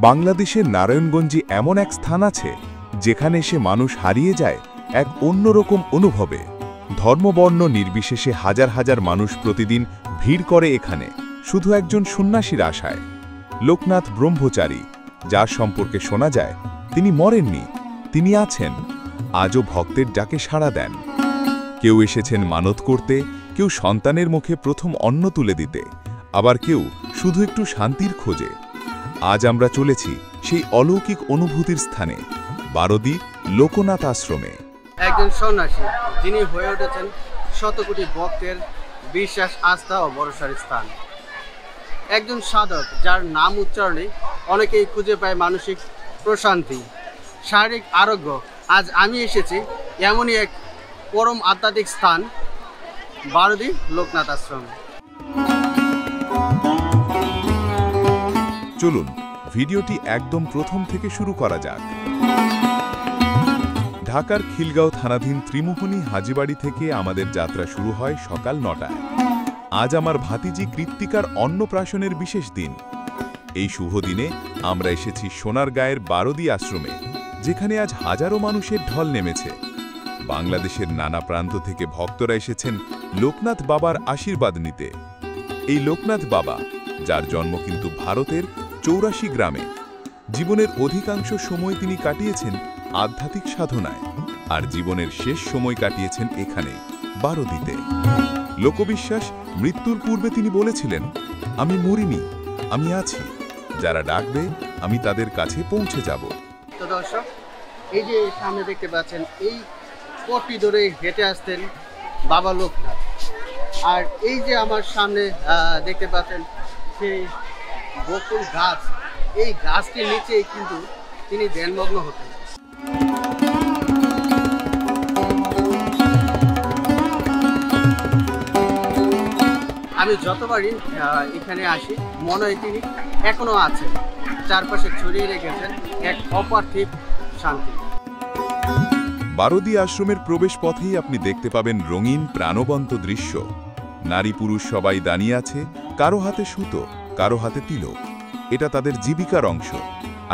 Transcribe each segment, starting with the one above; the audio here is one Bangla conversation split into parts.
বাংলাদেশের নারায়ণগঞ্জে এমন এক স্থান আছে যেখানে এসে মানুষ হারিয়ে যায় এক অন্যরকম অনুভবে। ধর্মবর্ণ নির্বিশেষে হাজার হাজার মানুষ প্রতিদিন ভিড় করে এখানে শুধু একজন সন্ন্যাসীর আশায়। লোকনাথ ব্রহ্মচারী, যার সম্পর্কে শোনা যায় তিনি মরেননি, তিনি আছেন, আজও ভক্তের ডাকে সাড়া দেন। কেউ এসেছেন মানত করতে, কেউ সন্তানের মুখে প্রথম অন্ন তুলে দিতে, আবার কেউ শুধু একটু শান্তির খোঁজে। আজ আমরা চলেছি সেই অলৌকিক অনুভূতির স্থানে, বারোদি লোকনাথ আশ্রমে। একজন সন্ন্যাসী যিনি হয়ে উঠেছেন শতকোটি ভক্তের বিশ্বাস, আস্থা ও ভরসার স্থান। একজন সাধক যার নাম উচ্চারণে অনেকেই খুঁজে পায় মানসিক প্রশান্তি, শারীরিক আরোগ্য। আজ আমি এসেছি এমনই এক পরম আধ্যাত্মিক স্থান, বারোদি লোকনাথ আশ্রমে। চলুন ভিডিওটি একদম প্রথম থেকে শুরু করা যাক। ঢাকার খিলগাঁও থানাধীন ত্রিমোহনী হাজীবাড়ি থেকে আমাদের যাত্রা শুরু হয় সকাল ৯টায়। আজ আমার ভাতিজি কৃত্তিকার অন্নপ্রাশনের বিশেষ দিন। এই শুভ দিনে আমরা এসেছি সোনারগাঁয়ের বারোদি আশ্রমে, যেখানে আজ হাজারো মানুষের ঢল নেমেছে। বাংলাদেশের নানা প্রান্ত থেকে ভক্তরা এসেছেন লোকনাথ বাবার আশীর্বাদ নিতে। এই লোকনাথ বাবা, যার জন্ম কিন্তু ভারতের ৮৪ গ্রামে, জীবনের অধিকাংশ সময় তিনি কাটিয়েছেন আধ্যাত্মিক সাধনায়, আর জীবনের শেষ সময় কাটিয়েছেন এখানে বারোদিতে। লোকবিশ্বাস, মৃত্যুর পূর্বে তিনি বলেছিলেন, আমি মরিনি, আমি আছি, যারা ডাকবে আমি তাদের কাছে পৌঁছে যাব। তো দর্শক, এই যে সামনে দেখতে পাচ্ছেন, এই পথটি ধরে হেঁটে আসতেন বাবা লোকনাথ। আর এই যে আমার সামনে দেখতে পাচ্ছেন সেই বকুল গাছ, এই গাছটির নিচেই কিন্তু তিনি ধ্যানমগ্ন হতেন। আমি যতবারই এখানে আসি মনে হয় তিনি এখনো আছেন, চারপাশে ছড়িয়ে রেখেছেন এক অপার্থিব শান্তি। বারোদি আশ্রমের প্রবেশ পথেই আপনি দেখতে পাবেন রঙিন প্রাণবন্ত দৃশ্য। নারী পুরুষ সবাই দাঁড়িয়ে আছে, কারো হাতে সুতো, কারো হাতে তিলক। এটা তাদের জীবিকার অংশ,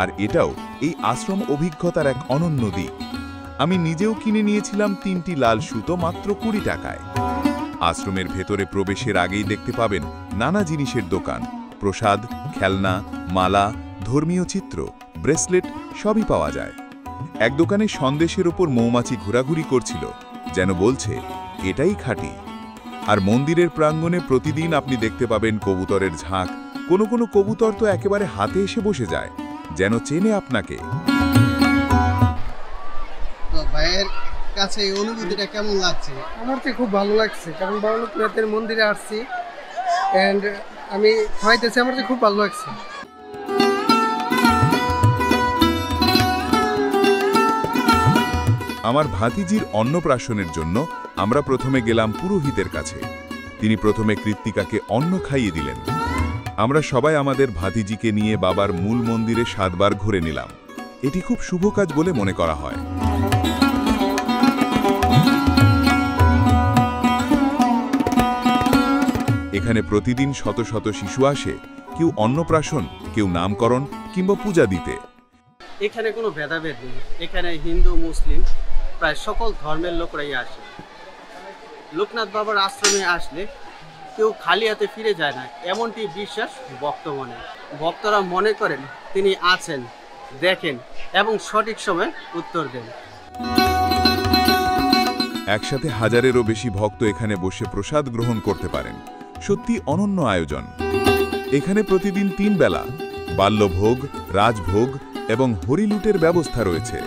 আর এটাও এই আশ্রম অভিজ্ঞতার এক অনন্য দিক। আমি নিজেও কিনে নিয়েছিলাম ৩টি লাল সুতো মাত্র ২০ টাকায়। আশ্রমের ভেতরে প্রবেশের আগেই দেখতে পাবেন নানা জিনিসের দোকান, প্রসাদ, খেলনা, মালা, ধর্মীয় চিত্র, ব্রেসলেট সবই পাওয়া যায়। এক দোকানে সন্দেশের ওপর মৌমাছি ঘোরাঘুরি করছিল, যেন বলছে এটাই খাঁটি। আর মন্দিরের প্রাঙ্গণে প্রতিদিন আপনি দেখতে পাবেন কবুতরের ঝাঁক। কোনো কোনো কবুতর তো একেবারে হাতে এসে বসে যায়, যেন চেনে আপনাকে। তো ভাইয়ের কাছে এই অনুভূতিটা কেমন লাগছে? আমার তো খুব ভালো লাগছে, কারণ বাবা লোকনাথের মন্দিরে আসছি এন্ড আমি খাইতেছি, আমার তো খুব ভালো লাগছে। আমার ভাতিজির অন্নপ্রাশনের জন্য আমরা প্রথমে গেলাম পুরোহিতের কাছে। তিনি প্রথমে কৃত্তিকাকে অন্ন খাইয়ে দিলেন। আমরা সবাই আমাদের ভাতিজিকে নিয়ে বাবার মূল মন্দিরে ৭ বার ঘুরে নিলাম। এটি খুব শুভ কাজ বলে মনে করা হয়। এখানে প্রতিদিন শত শত শিশু আসে, কেউ অন্নপ্রাশন, কেউ নামকরণ কিংবা পূজা দিতে। এখানে কোনো ভেদাভেদ নেই, এখানে হিন্দু মুসলিম প্রায় সকল ধর্মের লোকরাই আসে। লোকনাথ বাবার আশ্রমে আসলে কেউ খালি হাতে ফিরে যায় না, এমনটি বিশ্বাস ভক্ত মনে। ভক্তরা মনে করেন তিনি আছেন, দেখেন এবং সঠিক সময়ে উত্তর দেন। একসাথে হাজারেরও বেশি ভক্ত এখানে বসে প্রসাদ গ্রহণ করতে পারেন। সত্যি অনন্য আয়োজন। এখানে প্রতিদিন ৩ বেলা বাল্যভোগ, রাজভোগ এবং হরিলুটের ব্যবস্থা রয়েছে।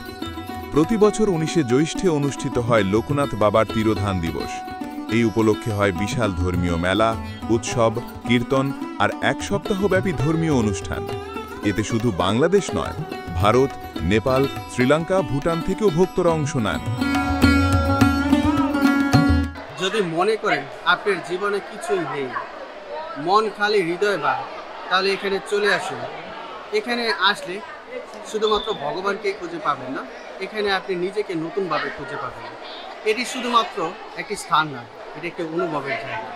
প্রতি বছর ১৯শে জ্যৈষ্ঠে অনুষ্ঠিত হয় লোকনাথ বাবার তিরোধান দিবস। এই উপলক্ষে হয় বিশাল ধর্মীয় মেলা, উৎসব, কীর্তন আর ১ সপ্তাহব্যাপী ধর্মীয় অনুষ্ঠান। এতে শুধু বাংলাদেশ নয়, ভারত, নেপাল, শ্রীলঙ্কা, ভুটান থেকেও ভক্তরা অংশ নেন। যদি মনে করেন আপনার জীবনে কিছুই নেই, মন খালি, হৃদয় বা, তাহলে এখানে চলে আসুন। এখানে আসলে শুধুমাত্র ভগবানকেই খুঁজে পাবেন না, এখানে আপনি নিজেকে নতুনভাবে খুঁজে পাবেন। এটি শুধুমাত্র একটি স্থান নয়, এটি একটি অনুভবের জায়গা।